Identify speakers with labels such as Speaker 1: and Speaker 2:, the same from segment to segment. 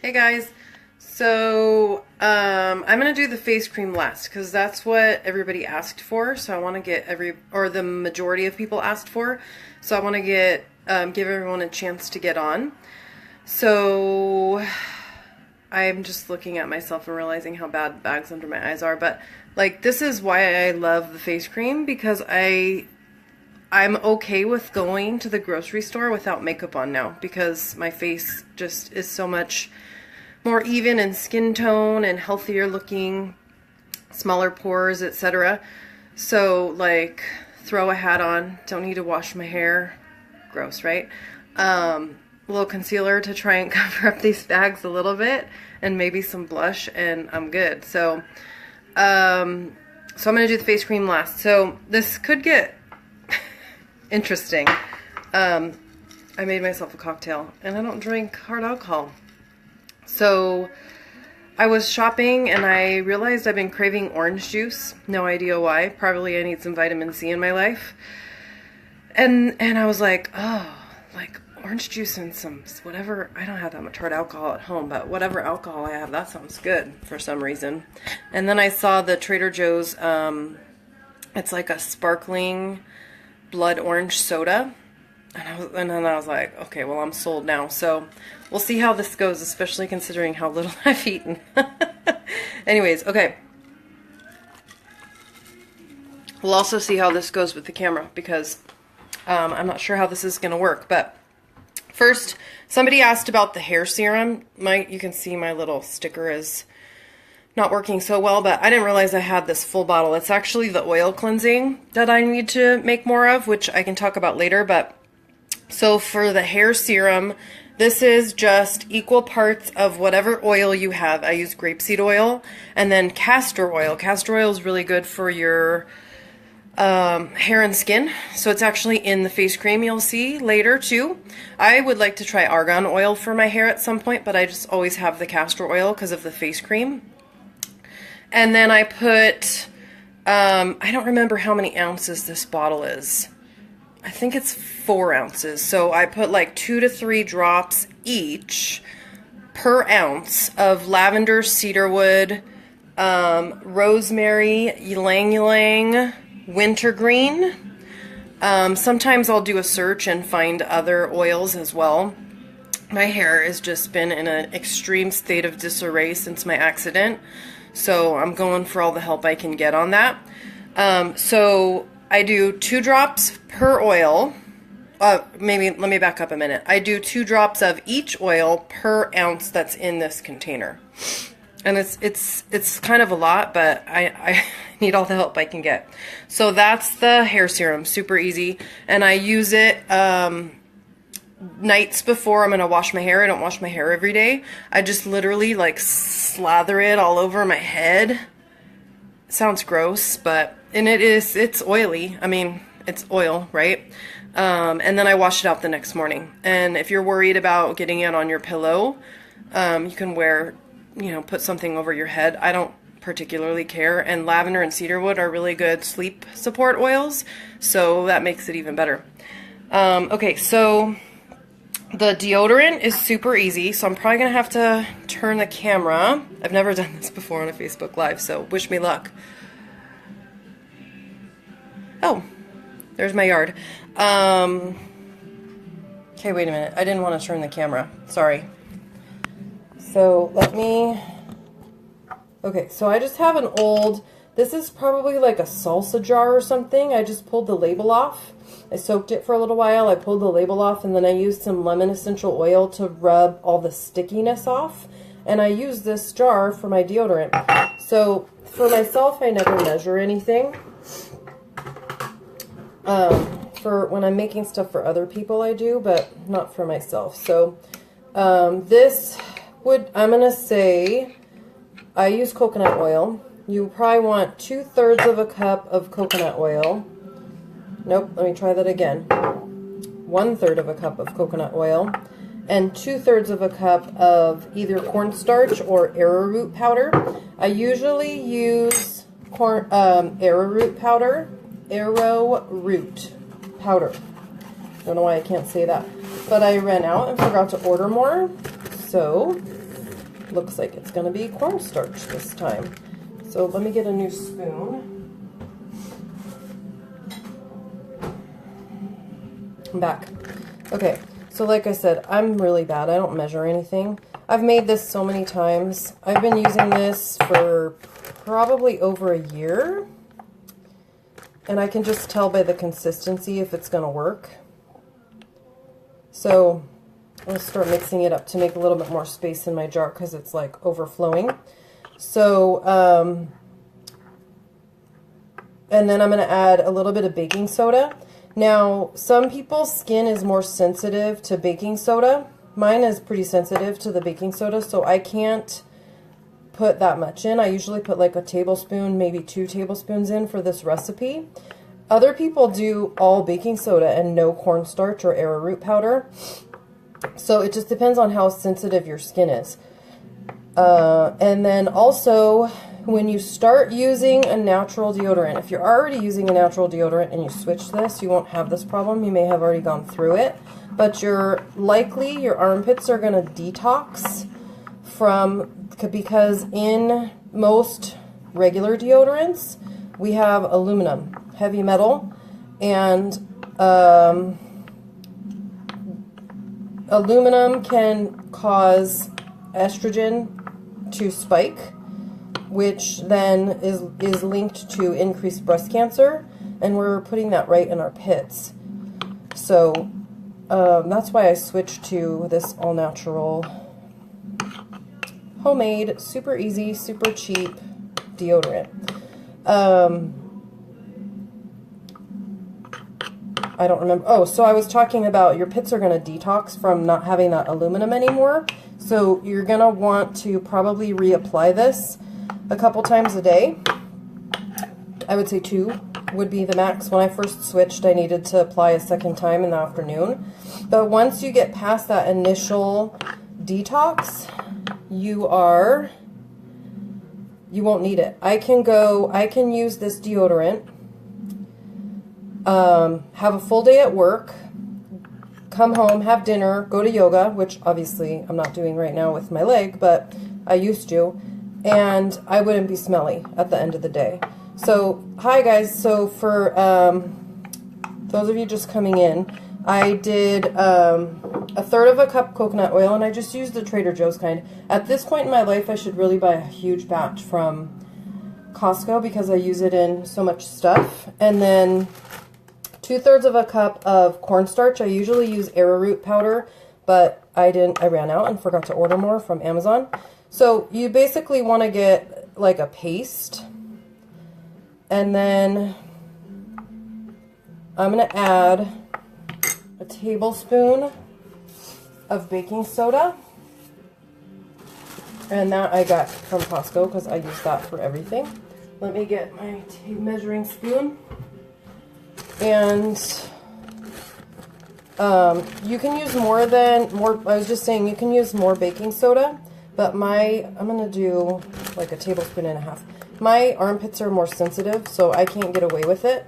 Speaker 1: Hey guys, so I'm gonna do the face cream last because that's what everybody asked for. So I want to get the majority of people asked for. So I want to get give everyone a chance to get on. So I'm just looking at myself and realizing how bad bags under my eyes are. But like this is why I love the face cream, because I'm okay with going to the grocery store without makeup on now, because my face just is so much more even in skin tone and healthier looking, smaller pores, etc. So like throw a hat on, don't need to wash my hair. Gross, right? A little concealer to try and cover up these bags a little bit, and maybe some blush, and I'm good. So I'm gonna do the face cream last. So this could get interesting. I made myself a cocktail, and I don't drink hard alcohol. So I was shopping and I realized I've been craving orange juice. No idea why. Probably I need some vitamin C in my life. And I was like, oh, like orange juice and some whatever. I don't have that much hard alcohol at home, but whatever alcohol I have, that sounds good for some reason. And then I saw the Trader Joe's, it's like a sparkling blood orange soda. And then I was like, okay, well, I'm sold now. So we'll see how this goes, especially considering how little I've eaten. Anyways, okay. We'll also see how this goes with the camera, because I'm not sure how this is going to work. But first, somebody asked about the hair serum. You can see my little sticker is not working so well, but I didn't realize I had this full bottle. It's actually the oil cleansing that I need to make more of, which I can talk about later. But so for the hair serum, this is just equal parts of whatever oil you have. I use grapeseed oil and then castor oil. Castor oil is really good for your hair and skin. So it's actually in the face cream you'll see later too. I would like to try argan oil for my hair at some point, but I just always have the castor oil because of the face cream. And then I put, I don't remember how many ounces this bottle is. I think it's 4 ounces. So I put like 2 to 3 drops each per ounce of lavender, cedarwood, rosemary, ylang ylang, wintergreen. Sometimes I'll do a search and find other oils as well. My hair has just been in an extreme state of disarray since my accident. So I'm going for all the help I can get on that. So I do 2 drops per oil. Maybe let me back up a minute. I do 2 drops of each oil per ounce that's in this container. And it's kind of a lot, but I need all the help I can get. So that's the hair serum, super easy. And I use it nights before I'm going to wash my hair. I don't wash my hair every day. I just literally like slather it all over my head. It sounds gross, but it's oily. I mean, it's oil, right? And then I wash it out the next morning. And if you're worried about getting it on your pillow, you can put something over your head. I don't particularly care. And lavender and cedarwood are really good sleep support oils, so that makes it even better. Okay, so the deodorant is super easy, so I'm probably going to have to turn the camera. I've never done this before on a Facebook Live, so wish me luck. Oh, there's my yard. Okay, wait a minute. I didn't want to turn the camera. Sorry. So okay, so I just have an old, this is probably like a salsa jar or something. I just pulled the label off. I soaked it for a little while. I pulled the label off, and then I used some lemon essential oil to rub all the stickiness off. And I use this jar for my deodorant. So for myself, I never measure anything. For when I'm making stuff for other people, I do, but not for myself. So I'm going to say, I use coconut oil. You probably want 2/3 of a cup of coconut oil. Nope, let me try that again. 1/3 of a cup of coconut oil, and 2/3 of a cup of either cornstarch or arrowroot powder. I usually use arrowroot powder. Don't know why I can't say that. But I ran out and forgot to order more. So looks like it's going to be cornstarch this time. So let me get a new spoon. I'm back. Okay, so like I said, I'm really bad. I don't measure anything. I've made this so many times. I've been using this for probably over a year. And I can just tell by the consistency if it's going to work. So I'm going to start mixing it up to make a little bit more space in my jar because it's like overflowing. So, and then I'm going to add a little bit of baking soda. Now, some people's skin is more sensitive to baking soda. Mine is pretty sensitive to the baking soda, so I can't put that much in. I usually put like a tablespoon, maybe 2 tablespoons in for this recipe. Other people do all baking soda and no cornstarch or arrowroot powder. So it just depends on how sensitive your skin is. And then also, when you start using a natural deodorant, if you're already using a natural deodorant and you switch this, you won't have this problem. You may have already gone through it, but your armpits are going to detox because in most regular deodorants, we have aluminum, heavy metal, and aluminum can cause estrogen to spike, which then is linked to increased breast cancer, and we're putting that right in our pits. So that's why I switched to this all-natural, homemade, super easy, super cheap deodorant. I don't remember. Oh, so I was talking about your pits are going to detox from not having that aluminum anymore. So you're going to want to probably reapply this a couple times a day. I would say 2 would be the max. When I first switched, I needed to apply a second time in the afternoon. But once you get past that initial detox, you won't need it. I can use this deodorant, have a full day at work, come home, have dinner, go to yoga, which obviously I'm not doing right now with my leg, but I used to, and I wouldn't be smelly at the end of the day. So, hi guys, so for those of you just coming in, I did a 1/3 cup coconut oil, and I just used the Trader Joe's kind. At this point in my life, I should really buy a huge batch from Costco because I use it in so much stuff. And then 2/3 cup of cornstarch. I usually use arrowroot powder, but I ran out and forgot to order more from Amazon. So you basically want to get like a paste, and then I'm going to add a tablespoon of baking soda, and that I got from Costco because I use that for everything. Let me get my measuring spoon. And you can use more. I was just saying you can use more baking soda, but I'm gonna do like a tablespoon and a half. My armpits are more sensitive, so I can't get away with it.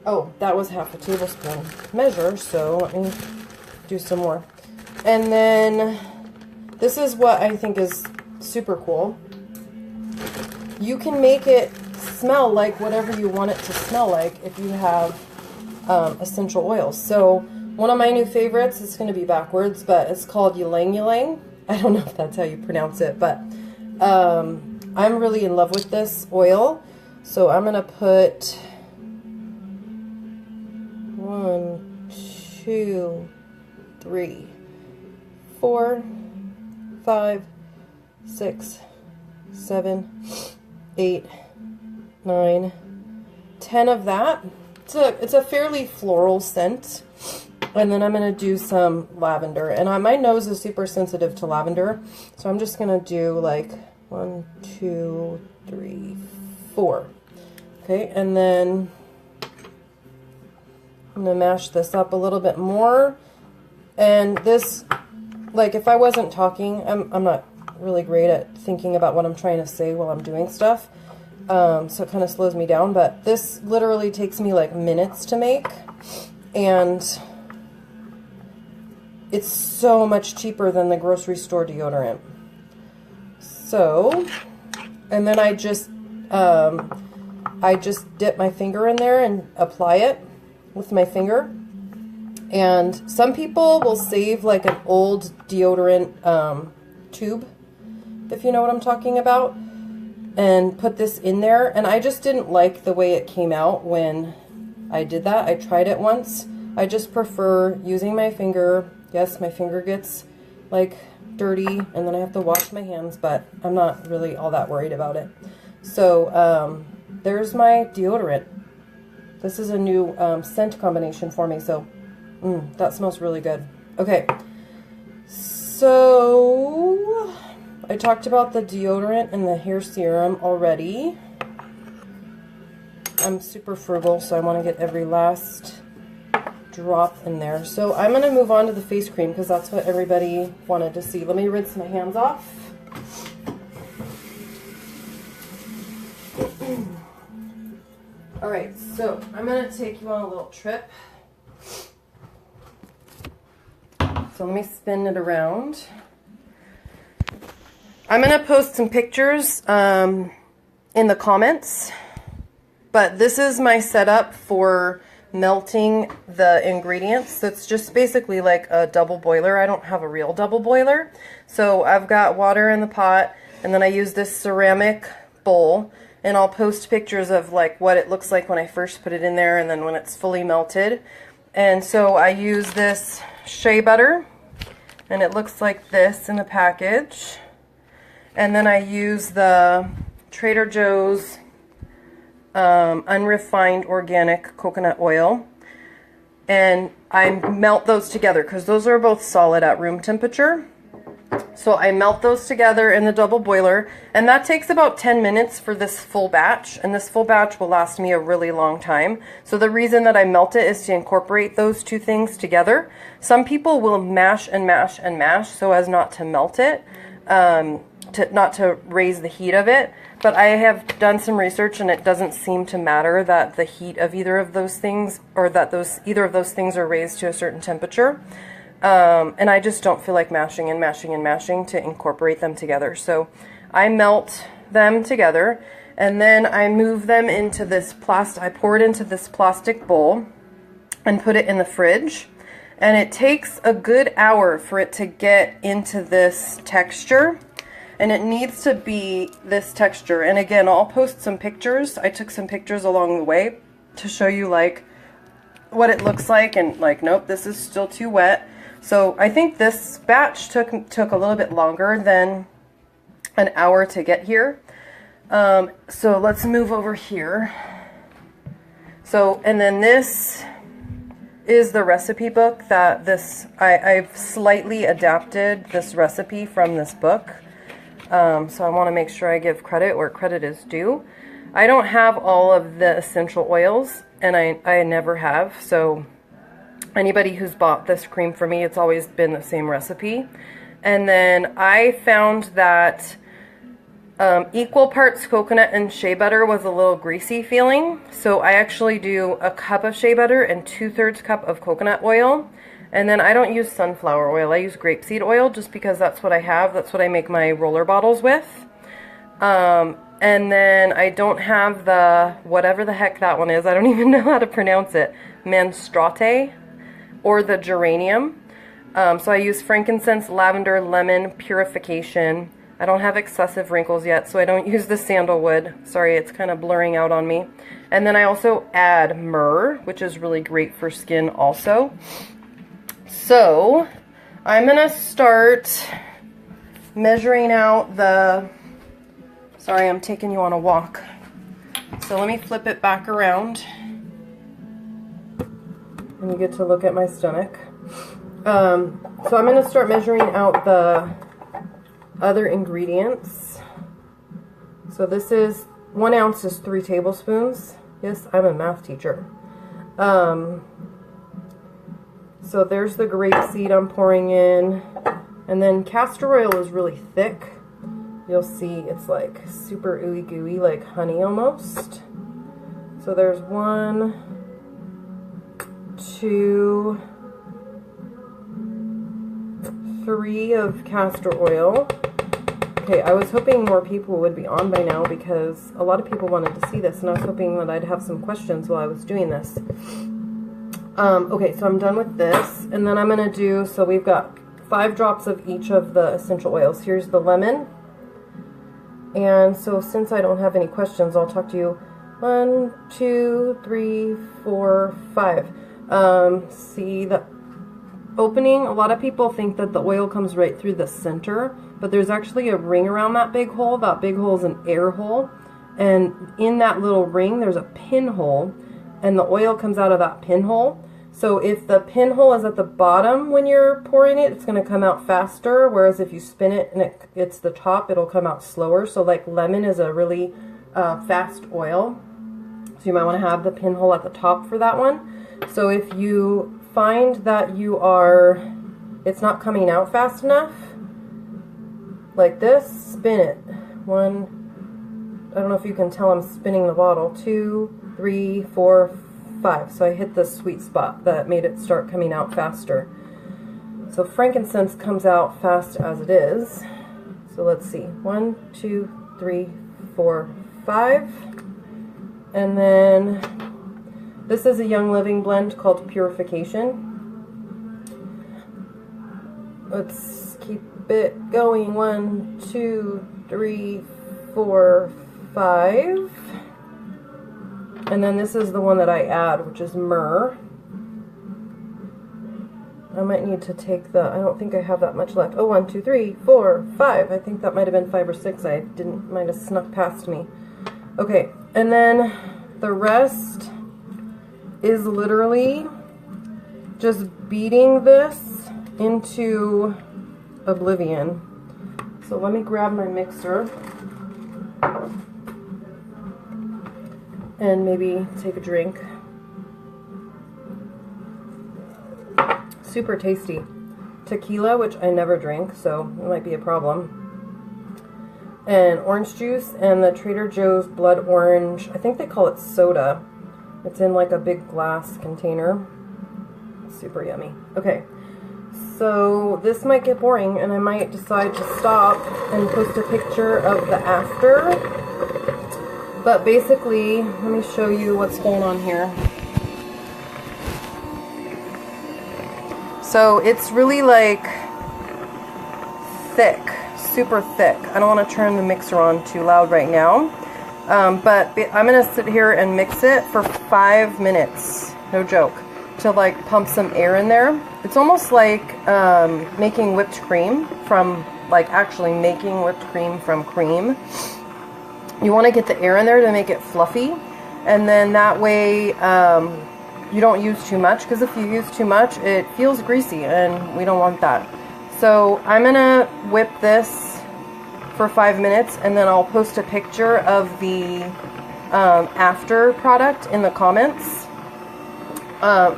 Speaker 1: Oh, that was half a tablespoon measure, so let me do some more. And then this is what I think is super cool. You can make it smell like whatever you want it to smell like if you have essential oils. So one of my new favorites, it's going to be backwards, but it's called ylang ylang. I don't know if that's how you pronounce it, but I'm really in love with this oil. So I'm going to put 1, 2, 3, 4, 5, 6, 7, 8, 9, 10 of that. It's a fairly floral scent. And then I'm going to do some lavender. And my nose is super sensitive to lavender. So I'm just going to do like 1, 2, 3, 4. Okay, and then I'm going to mash this up a little bit more. And this, like if I wasn't talking, I'm not really great at thinking about what I'm trying to say while I'm doing stuff. So it kind of slows me down. But this literally takes me like minutes to make. And it's so much cheaper than the grocery store deodorant. So, and then I just dip my finger in there and apply it with my finger. And some people will save like an old deodorant tube, if you know what I'm talking about, and put this in there. And I just didn't like the way it came out when I did that. I tried it once. I just prefer using my finger. Yes, my finger gets like dirty and then I have to wash my hands, but I'm not really all that worried about it. So there's my deodorant. This is a new scent combination for me, so that smells really good. Okay, so I talked about the deodorant and the hair serum already. I'm super frugal, so I want to get every last drop in there. So I'm going to move on to the face cream because that's what everybody wanted to see. Let me rinse my hands off. Alright, so I'm going to take you on a little trip. So let me spin it around. I'm going to post some pictures in the comments, but this is my setup for melting the ingredients. So it's just basically like a double boiler. I don't have a real double boiler. So I've got water in the pot, and then I use this ceramic bowl, and I'll post pictures of like what it looks like when I first put it in there and then when it's fully melted. And so I use this shea butter, and it looks like this in the package. And then I use the Trader Joe's unrefined organic coconut oil, and I melt those together because those are both solid at room temperature. So I melt those together in the double boiler, and that takes about 10 minutes for this full batch, and this full batch will last me a really long time. So the reason that I melt it is to incorporate those two things together. Some people will mash and mash and mash so as not to melt it, not to raise the heat of it. But I have done some research, and it doesn't seem to matter that the heat of either of those things, or that either of those things are raised to a certain temperature. And I just don't feel like mashing and mashing and mashing to incorporate them together. So I melt them together, and then I move them into this I pour it into this plastic bowl and put it in the fridge. And it takes a good hour for it to get into this texture. And it needs to be this texture. And again, I'll post some pictures. I took some pictures along the way to show you like what it looks like, and like, nope, this is still too wet. So I think this batch took a little bit longer than an hour to get here. So let's move over here. So, and then this is the recipe book that I've slightly adapted this recipe from this book. So I want to make sure I give credit where credit is due. I don't have all of the essential oils, and I never have. So anybody who's bought this cream for me, it's always been the same recipe. And then I found that equal parts coconut and shea butter was a little greasy feeling. So I actually do a cup of shea butter and 2/3 cup of coconut oil. And then I don't use sunflower oil. I use grapeseed oil just because that's what I have. That's what I make my roller bottles with. And then I don't have the, whatever the heck that one is. I don't even know how to pronounce it. Menstruate, or the geranium. So I use frankincense, lavender, lemon, purification. I don't have excessive wrinkles yet, so I don't use the sandalwood. Sorry, it's kind of blurring out on me. And then I also add myrrh, which is really great for skin also. So I'm going to start measuring out the, sorry, I'm taking you on a walk. So let me flip it back around. And you get to look at my stomach. So I'm going to start measuring out the other ingredients. So this is 1 ounce is 3 tablespoons. Yes, I'm a math teacher. So there's the grapeseed I'm pouring in. And then castor oil is really thick. You'll see it's like super ooey gooey, like honey almost. So there's 1, 2, 3 of castor oil. Okay, I was hoping more people would be on by now because a lot of people wanted to see this, and I was hoping that I'd have some questions while I was doing this. Okay, so I'm done with this, and then I'm going to do, so we've got 5 drops of each of the essential oils. Here's the lemon. And so since I don't have any questions, I'll talk to you. 1, 2, 3, 4, 5. See the opening? A lot of people think that the oil comes right through the center, but there's actually a ring around that big hole. That big hole is an air hole, and in that little ring there's a pinhole, and the oil comes out of that pinhole. So if the pinhole is at the bottom when you're pouring it, it's going to come out faster, whereas if you spin it and it's the top, it'll come out slower. So like lemon is a really fast oil, so you might want to have the pinhole at the top for that one. So if you find that it's not coming out fast enough, like this, spin it. 1, I don't know if you can tell I'm spinning the bottle. 2, 3, 4, 5. So I hit the sweet spot that made it start coming out faster. So frankincense comes out fast as it is. So let's see. 1, 2, 3, 4, 5. And then this is a Young Living blend called Purification. Let's keep it going. 1, 2, 3, 4, 5. And then this is the one that I add, which is myrrh. I might need to take I don't think I have that much left. Oh, 1, 2, 3, 4, 5. I think that might have been 5 or 6. Might have snuck past me. Okay, and then the rest is literally just beating this into oblivion. So let me grab my mixer and maybe take a drink. Super tasty. Tequila, which I never drink, so it might be a problem. And orange juice, and the Trader Joe's blood orange, I think they call it soda. It's in like a big glass container. Super yummy. Okay, so this might get boring, and I might decide to stop and post a picture of the after. But basically, let me show you what's going on here. So it's really like thick, super thick. I don't want to turn the mixer on too loud right now. But I'm going to sit here and mix it for 5 minutes, no joke, to like pump some air in there. It's almost like making whipped cream from, like actually making whipped cream from cream. You want to get the air in there to make it fluffy, and then that way you don't use too much, because if you use too much it feels greasy and we don't want that. So I'm gonna whip this for 5 minutes, and then I'll post a picture of the after product in the comments.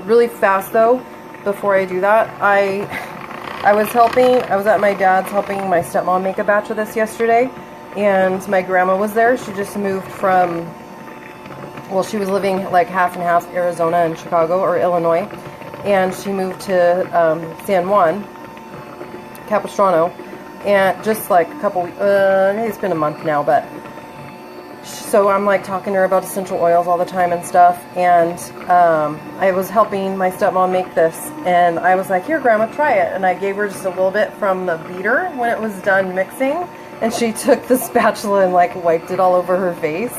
Speaker 1: Really fast though, before I do that, I was at my dad's helping my stepmom make a batch of this yesterday. And my grandma was there. She just moved from, well, she was living like half and half, Arizona and Chicago, or Illinois. And she moved to San Juan, Capistrano. And just like a couple weeks, it's been a month now, but. So I'm like talking to her about essential oils all the time and stuff. And I was helping my stepmom make this. And I was like, here, Grandma, try it. And I gave her just a little bit from the beater when it was done mixing. And she took the spatula and like wiped it all over her face.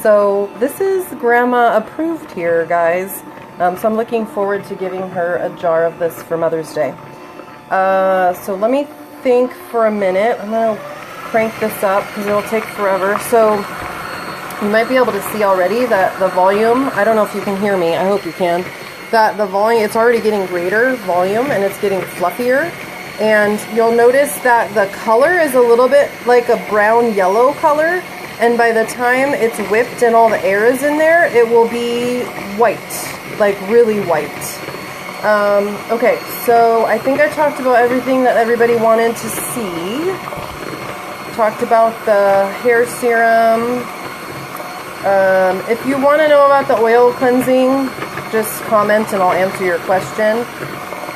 Speaker 1: So this is Grandma approved here, guys. So I'm looking forward to giving her a jar of this for Mother's Day. So let me think for a minute. I'm going to crank this up because it'll take forever. So you might be able to see already that the volume, I don't know if you can hear me, I hope you can, that the volume, it's already getting greater volume and it's getting fluffier. And you'll notice that the color is a little bit like a brown yellow color, and by the time it's whipped and all the air is in there, it will be white, like really white. Okay, so I think I talked about everything that everybody wanted to see. Talked about the hair serum. If you want to know about the oil cleansing, just comment and I'll answer your question.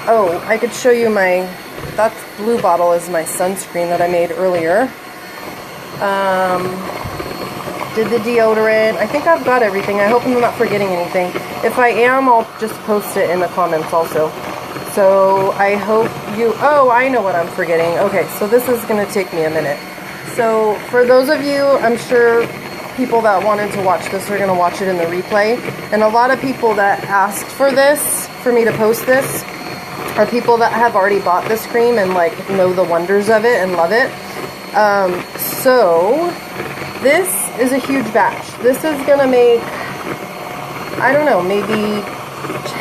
Speaker 1: Oh, I could show you that blue bottle is my sunscreen that I made earlier. Did the deodorant. I think I've got everything. I hope I'm not forgetting anything. If I am, I'll just post it in the comments also. So I hope you... Oh, I know what I'm forgetting. Okay, so this is going to take me a minute. So for those of you, I'm sure people that wanted to watch this are going to watch it in the replay. And a lot of people that asked for this, for me to post this, are people that have already bought this cream and like know the wonders of it and love it. So this is a huge batch. This is going to make, I don't know, maybe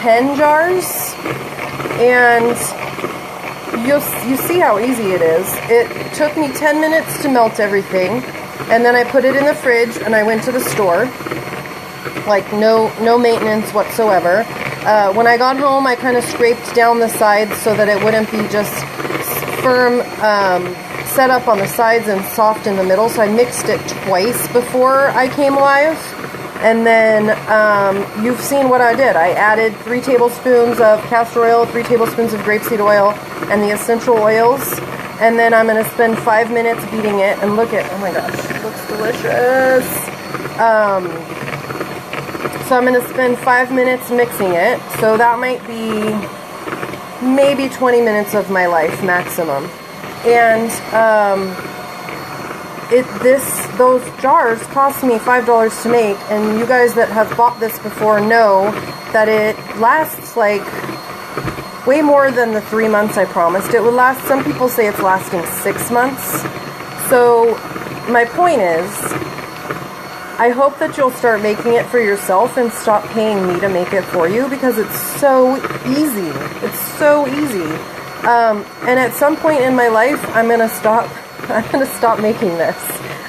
Speaker 1: 10 jars. And you see how easy it is. It took me 10 minutes to melt everything, and then I put it in the fridge and I went to the store. Like no maintenance whatsoever. When I got home, I kind of scraped down the sides so that it wouldn't be just firm set up on the sides and soft in the middle. So I mixed it twice before I came live. And then you've seen what I did. I added 3 tablespoons of castor oil, 3 tablespoons of grapeseed oil, and the essential oils. And then I'm going to spend 5 minutes beating it. And look at, oh my gosh, it looks delicious. So I'm going to spend 5 minutes mixing it. So that might be maybe 20 minutes of my life maximum. And those jars cost me $5 to make, and you guys that have bought this before know that it lasts like way more than the 3 months I promised it would last. Some people say it's lasting 6 months. So my point is, I hope that you'll start making it for yourself and stop paying me to make it for you, because it's so easy. It's so easy. And at some point in my life, I'm gonna stop making this.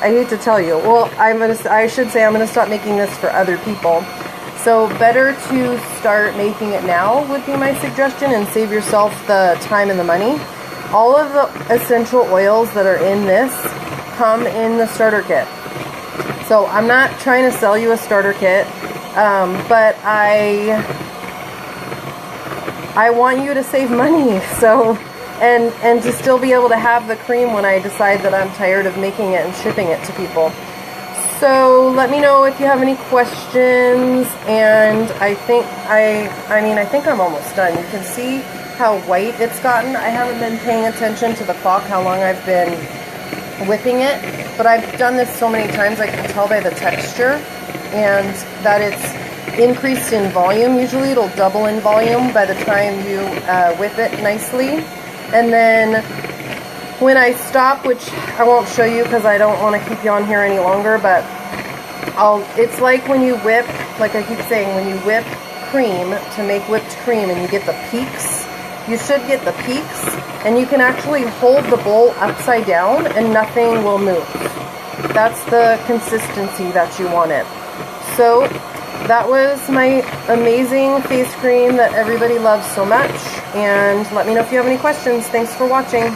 Speaker 1: I hate to tell you. Well, I should say I'm gonna stop making this for other people. So better to start making it now would be my suggestion, and save yourself the time and the money. All of the essential oils that are in this come in the starter kit. So I'm not trying to sell you a starter kit, but I want you to save money. So and to still be able to have the cream when I decide that I'm tired of making it and shipping it to people. So let me know if you have any questions. And I think I'm almost done. You can see how white it's gotten. I haven't been paying attention to the clock, how long I've been whipping it, but I've done this so many times I can tell by the texture and that it's increased in volume. Usually it'll double in volume by the time you whip it nicely. And then when I stop, which I won't show you because I don't want to keep you on here any longer, but it's like when you whip, like I keep saying, when you whip cream to make whipped cream and you get the peaks, you should get the peaks, and you can actually hold the bowl upside down and nothing will move. That's the consistency that you want it. So that was my amazing face cream that everybody loves so much. And let me know if you have any questions. Thanks for watching.